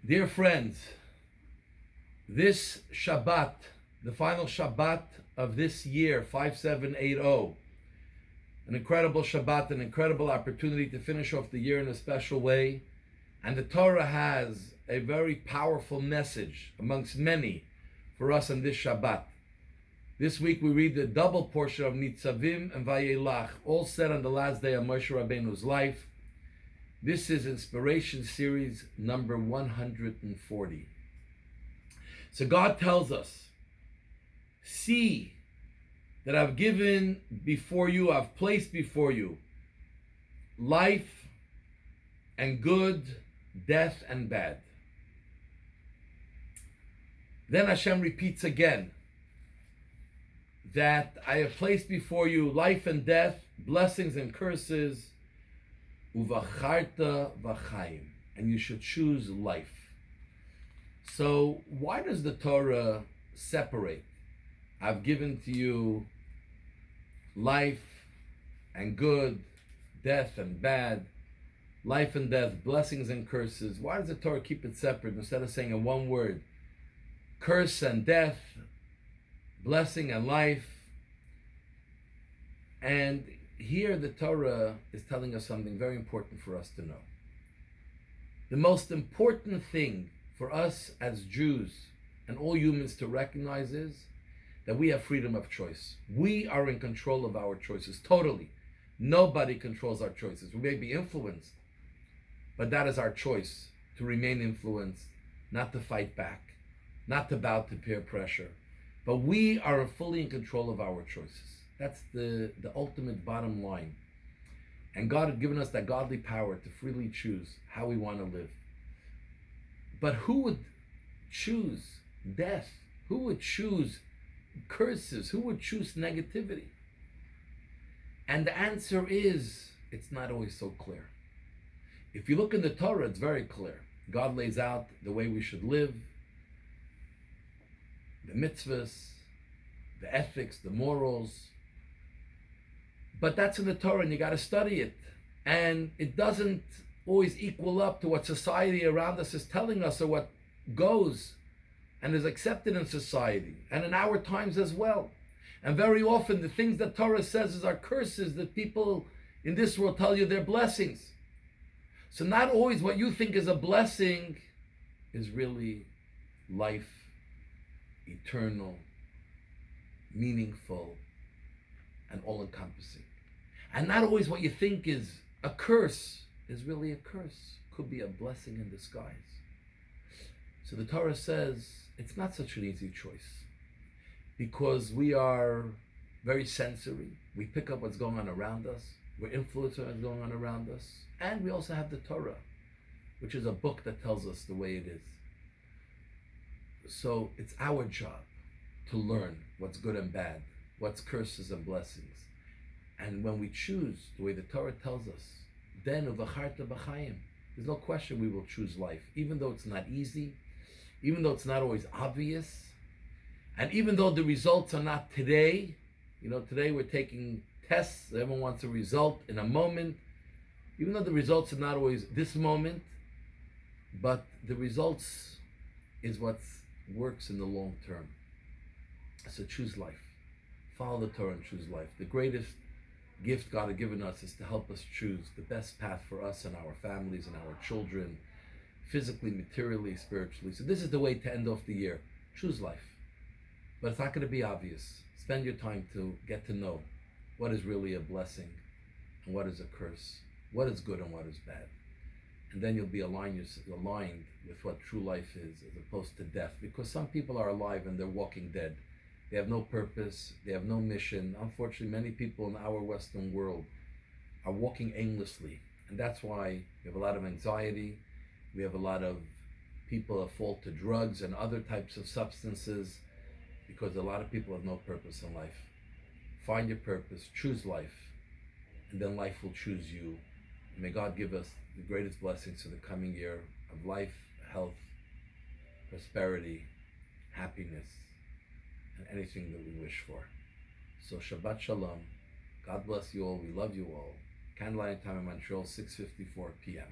Dear friends, this Shabbat, the final Shabbat of this year, 5780, an incredible Shabbat, an incredible opportunity to finish off the year in a special way. And the Torah has a very powerful message amongst many for us on this Shabbat. This week we read the double portion of Nitzavim and Vayelach, all said on the last day of Moshe Rabbeinu's life. This is Inspiration Series number 140. So God tells us, see that I've given before you, I've placed before you life and good, death and bad. Then Hashem repeats again that I have placed before you life and death, blessings and curses, uvacharta v'chaim, and you should choose life. So why does the Torah separate? I've given to you life and good, death and bad, life and death, blessings and curses. Why does the Torah keep it separate instead of saying in one word, curse and death, blessing and life? And here the Torah is telling us something very important for us to know. The most important thing for us as Jews and all humans to recognize is that we have freedom of choice. We are in control of our choices, totally. Nobody controls our choices. We may be influenced, but that is our choice, to remain influenced, not to fight back, not to bow to peer pressure. But we are fully in control of our choices. That's the ultimate bottom line. And God had given us that godly power to freely choose how we want to live. But who would choose death? Who would choose curses? Who would choose negativity? And the answer is, it's not always so clear. If you look in the Torah, it's very clear. God lays out the way we should live, the mitzvahs, the ethics, the morals. But that's in the Torah and you got to study it. And it doesn't always equal up to what society around us is telling us or what goes and is accepted in society and in our times as well. And very often the things that Torah says are curses that people in this world tell you they're blessings. So not always what you think is a blessing is really life, eternal, meaningful, and all-encompassing. And not always what you think is a curse is really a curse. Could be a blessing in disguise. So the Torah says it's not such an easy choice because we are very sensory. We pick up what's going on around us. We're influenced by what's going on around us. And we also have the Torah, which is a book that tells us the way it is. So it's our job to learn what's good and bad, what's curses and blessings. And when we choose the way the Torah tells us, then uvacharta b'chaim, there's no question we will choose life, even though it's not easy, even though it's not always obvious, and even though the results are not today. Today we're taking tests, everyone wants a result in a moment, even though the results are not always this moment, but the results is what works in the long term. So choose life. Follow the Torah and choose life. The greatest gift God has given us is to help us choose the best path for us and our families and our children, physically, materially, spiritually. So this is the way to end off the year. Choose life. But it's not going to be obvious. Spend your time to get to know what is really a blessing and what is a curse, what is good and what is bad. And then you'll be aligned with what true life is as opposed to death. Because some people are alive and they're walking dead. They have no purpose, they have no mission. Unfortunately, many people in our Western world are walking aimlessly. And that's why we have a lot of anxiety. We have a lot of people that fall to drugs and other types of substances because a lot of people have no purpose in life. Find your purpose, choose life, and then life will choose you. And may God give us the greatest blessings for the coming year of life, health, prosperity, happiness, and anything that we wish for. So Shabbat Shalom. God bless you all. We love you all. Candlelight time in Montreal, 6:54 p.m.